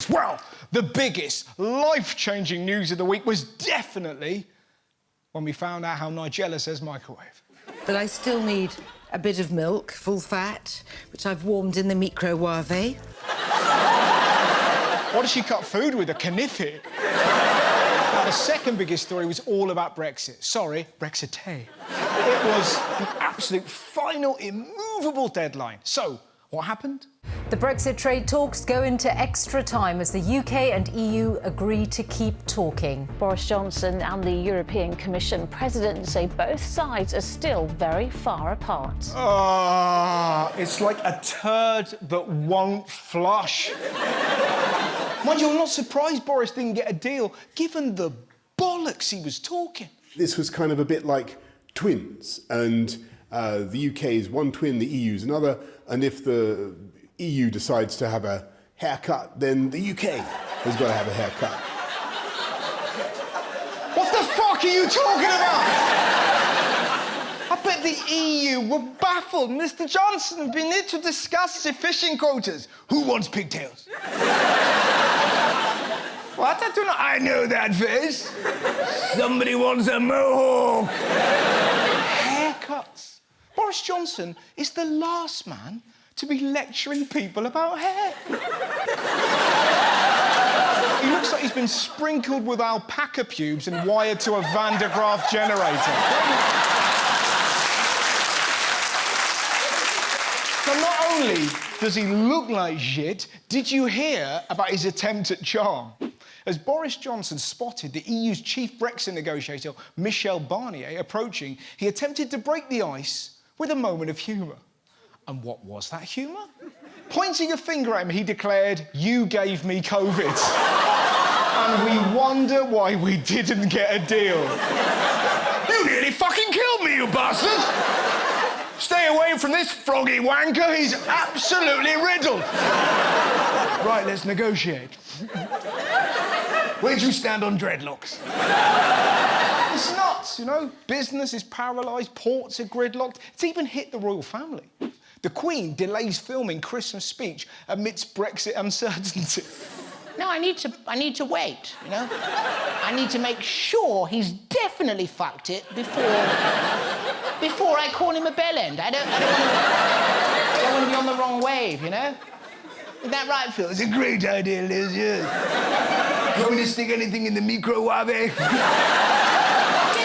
Well, the biggest life-changing news of the week was definitely when we found out how Nigella says microwave. But I still need a bit of milk, full fat, which I've warmed in the microwave. What does she cut food with? A kniffy? Now, the second biggest story was all about Brexit. Sorry, Brexit. It was the absolute final, immovable deadline. So, what happened? The Brexit trade talks go into extra time as the UK and EU agree to keep talking. Boris Johnson and the European Commission president say both sides are still very far apart. It's like a turd that won't flush. Mind you, I'm not surprised Boris didn't get a deal, given the bollocks he was talking. This was kind of a bit like twins, and the UK is one twin, the EU is another, and if the EU decides to have a haircut, then the UK has got to have a haircut. What the fuck are you talking about? I bet the EU were baffled. Mr. Johnson, we need to discuss the fishing quotas. Who wants pigtails? What? I know that face. Somebody wants a mohawk. Haircuts. Boris Johnson is the last man to be lecturing people about hair. He looks like he's been sprinkled with alpaca pubes and wired to a Van de Graaff generator. So not only does he look like shit, did you hear about his attempt at charm? As Boris Johnson spotted the EU's chief Brexit negotiator, Michel Barnier, approaching, he attempted to break the ice with a moment of humour. And what was that humour? Pointing a finger at him, he declared, "You gave me COVID." And we wonder why we didn't get a deal. You nearly fucking killed me, you bastard! Stay away from this froggy wanker, he's absolutely riddled. Right, let's negotiate. Where'd you stand on dreadlocks? It's nuts, you know? Business is paralysed, ports are gridlocked. It's even hit the royal family. The Queen delays filming Christmas speech amidst Brexit uncertainty. No, I need to wait, you know? I need to make sure he's definitely fucked it before I call him a bellend. I don't want to be on the wrong wave, you know? Is that right, Phil? It's a great idea, Liz, yes. You want me to stick anything in the microwave? Yes,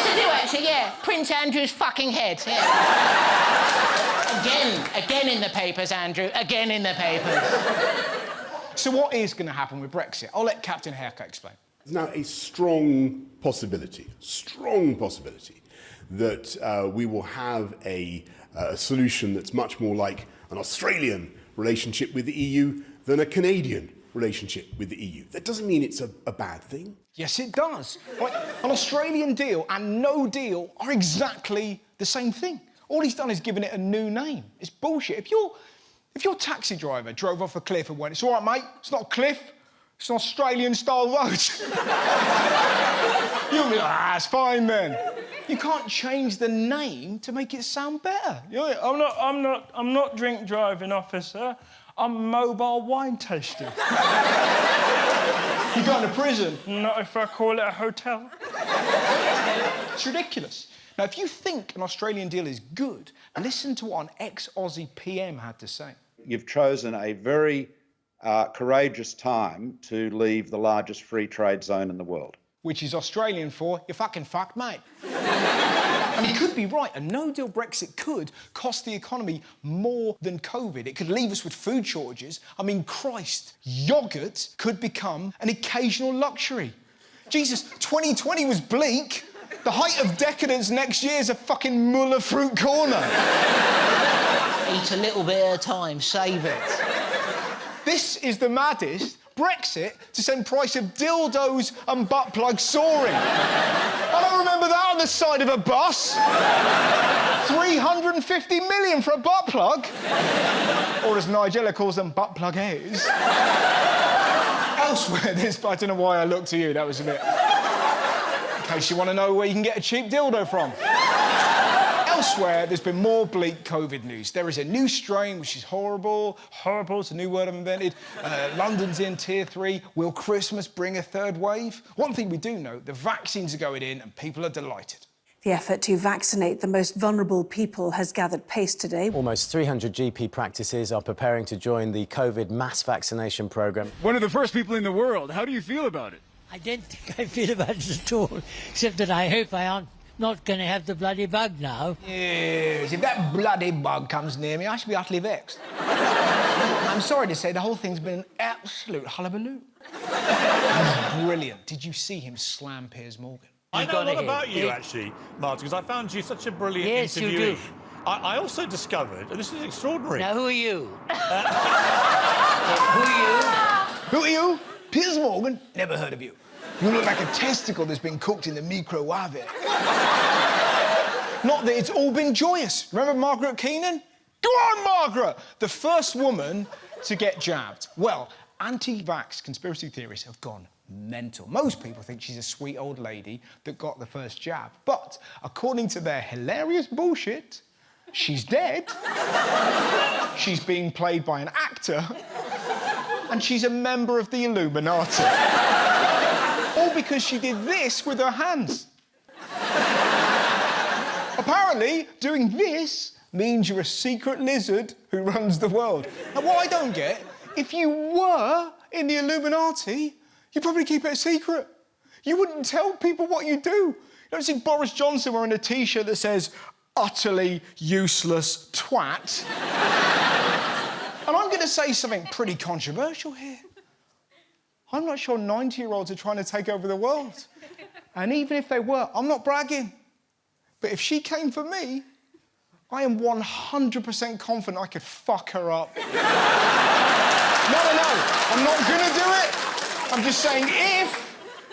I do, actually, yeah. Prince Andrew's fucking head, yeah. Again in the papers, Andrew. Again in the papers. So what is going to happen with Brexit? I'll let Captain Haircut explain. There's now a strong possibility that we will have a solution that's much more like an Australian relationship with the EU than a Canadian relationship with the EU. That doesn't mean it's a bad thing. Yes, it does. Like, an Australian deal and no deal are exactly the same thing. All he's done is given it a new name. It's bullshit. If your taxi driver drove off a cliff and went, "It's all right, mate, it's not a cliff, it's an Australian-style road," you'll be like, "It's fine then." You can't change the name to make it sound better. I'm not drink driving, officer. I'm mobile wine tasting. You going to prison? Not if I call it a hotel. It's ridiculous. Now, if you think an Australian deal is good, listen to what an ex-Aussie PM had to say. You've chosen a very courageous time to leave the largest free trade zone in the world. Which is Australian for, "You fucking fucked, mate." And he could be right. A no-deal Brexit could cost the economy more than COVID. It could leave us with food shortages. I mean, Christ, yoghurt could become an occasional luxury. Jesus, 2020 was bleak. The height of decadence next year is a fucking Muller fruit corner. Eat a little bit at a time, save it. This is the maddest. Brexit to send price of dildos and butt plugs soaring. I don't remember that on the side of a bus. 350 million for a butt plug. Or as Nigella calls them, butt plug A's. Elsewhere, I don't know why I looked to you, that was a bit... In case you want to know where you can get a cheap dildo from. Elsewhere, there's been more bleak COVID news. There is a new strain, which is horrible. Horrible is a new word I've invented. London's in Tier 3. Will Christmas bring a third wave? One thing we do know, the vaccines are going in and people are delighted. The effort to vaccinate the most vulnerable people has gathered pace today. Almost 300 GP practices are preparing to join the COVID mass vaccination programme. One of the first people in the world. How do you feel about it? I don't think I feel about it at all, except that I hope I am not going to have the bloody bug now. Yes, if that bloody bug comes near me, I should be utterly vexed. I'm sorry to say the whole thing's been an absolute hullabaloo. Brilliant. Did you see him slam Piers Morgan? I know a lot about you, actually, Martin, because I found you such a brilliant interviewee. Yes, you do. I also discovered, and this is extraordinary. Now, who are you? Who are you? Piers Morgan? Never heard of you. You look like a testicle that's been cooked in the microwave. Not that it's all been joyous. Remember Margaret Keenan? Go on, Margaret! The first woman to get jabbed. Well, anti-vax conspiracy theorists have gone mental. Most people think she's a sweet old lady that got the first jab. But according to their hilarious bullshit, she's dead, she's being played by an actor, and she's a member of the Illuminati. All because she did this with her hands. Apparently, doing this means you're a secret lizard who runs the world. And what I don't get, if you were in the Illuminati, you'd probably keep it a secret. You wouldn't tell people what you do. You don't see Boris Johnson wearing a T-shirt that says, utterly useless twat. And I'm going to say something pretty controversial here. I'm not sure 90-year-olds are trying to take over the world. And even if they were, I'm not bragging. But if she came for me, I am 100% confident I could fuck her up. No, I'm not going to do it. I'm just saying,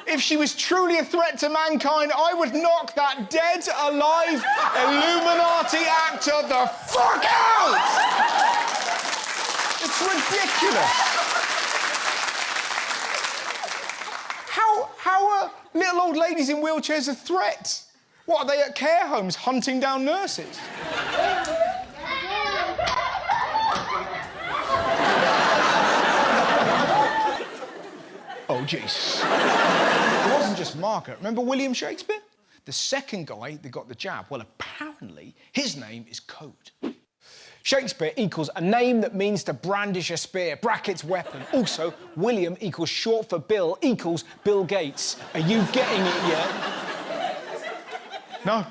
if she was truly a threat to mankind, I would knock that dead, alive Illuminati actor the fuck out! It's ridiculous. How are little old ladies in wheelchairs a threat? What, are they at care homes hunting down nurses? Oh, Jesus. It wasn't just Margaret. Remember William Shakespeare? The second guy that got the jab. Well, apparently, his name is code. Shakespeare equals a name that means to brandish a spear, brackets weapon. Also, William equals short for Bill equals Bill Gates. Are you getting it yet? No.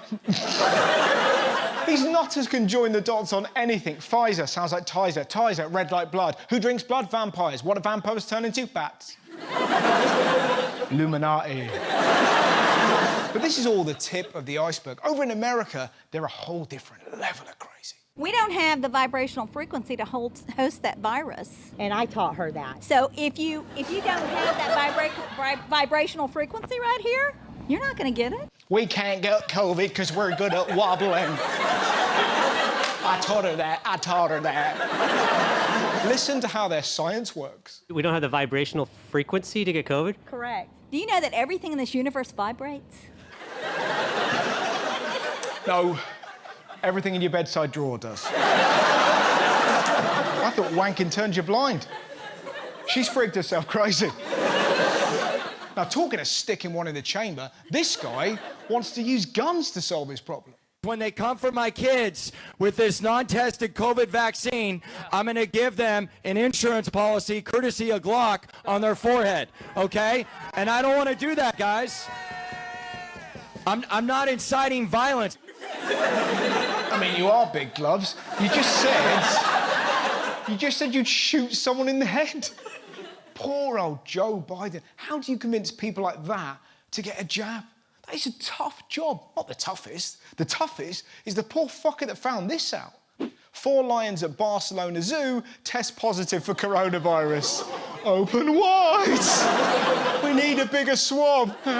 These nutters can join the dots on anything. Pfizer sounds like Tizer. Tizer, red like blood. Who drinks blood? Vampires. What do vampires turn into? Bats. Illuminati. But this is all the tip of the iceberg. Over in America, they're a whole different level of crazy. We don't have the vibrational frequency to host that virus. And I taught her that. So if you don't have that vibrational frequency right here, you're not going to get it. We can't get COVID because we're good at wobbling. I taught her that. Listen to how their science works. We don't have the vibrational frequency to get COVID? Correct. Do you know that everything in this universe vibrates? No. Everything in your bedside drawer does. I thought wanking turned you blind. She's freaked herself crazy. Now, talking of sticking one in the chamber, this guy wants to use guns to solve his problem. When they come for my kids with this non-tested COVID vaccine, I'm going to give them an insurance policy courtesy of Glock on their forehead, okay? And I don't want to do that, guys. I'm not inciting violence. I mean, you are big gloves. You just said you'd shoot someone in the head. Poor old Joe Biden. How do you convince people like that to get a jab? That is a tough job. Not the toughest. The toughest is the poor fucker that found this out. 4 lions at Barcelona Zoo test positive for coronavirus. Open wide. We need a bigger swab. But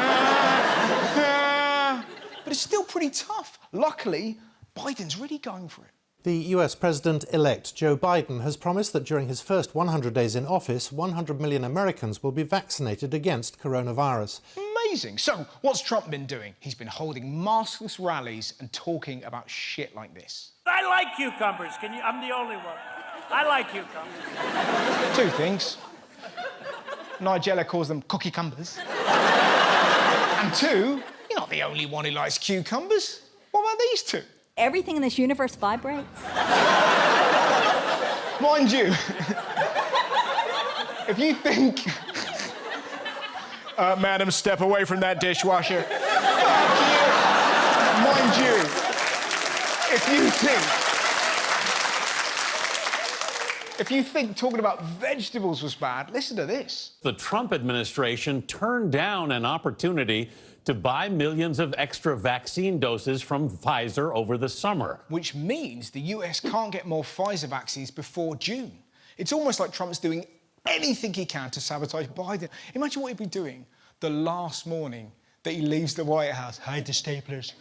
it's still pretty tough. Luckily, Biden's really going for it. The US President-elect Joe Biden has promised that during his first 100 days in office, 100 million Americans will be vaccinated against coronavirus. amazing. So, what's Trump been doing? He's been holding maskless rallies and talking about shit like this. I like cucumbers. I'm the only one. I like cucumbers. Two things. Nigella calls them cookie cumbers. And two, you're not the only one who likes cucumbers. What about these two? Everything in this universe vibrates. Mind you, if you think... madam, step away from that dishwasher. Mind you, if you think talking about vegetables was bad, listen to this. The Trump administration turned down an opportunity to buy millions of extra vaccine doses from Pfizer over the summer. Which means the US can't get more Pfizer vaccines before June. It's almost like Trump's doing anything he can to sabotage Biden. Imagine what he'd be doing the last morning that he leaves the White House. Hide the staplers.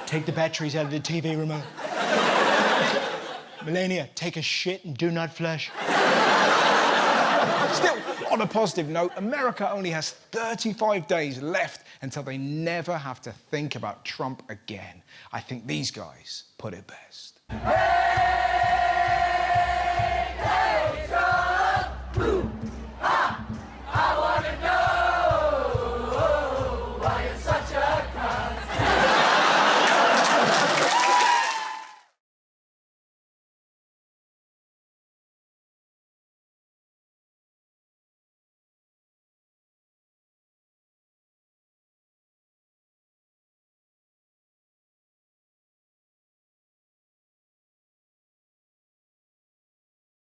Take the batteries out of the TV remote. Melania, take a shit and do not flush. Still, on a positive note, America only has 35 days left until they never have to think about Trump again. I think these guys put it best.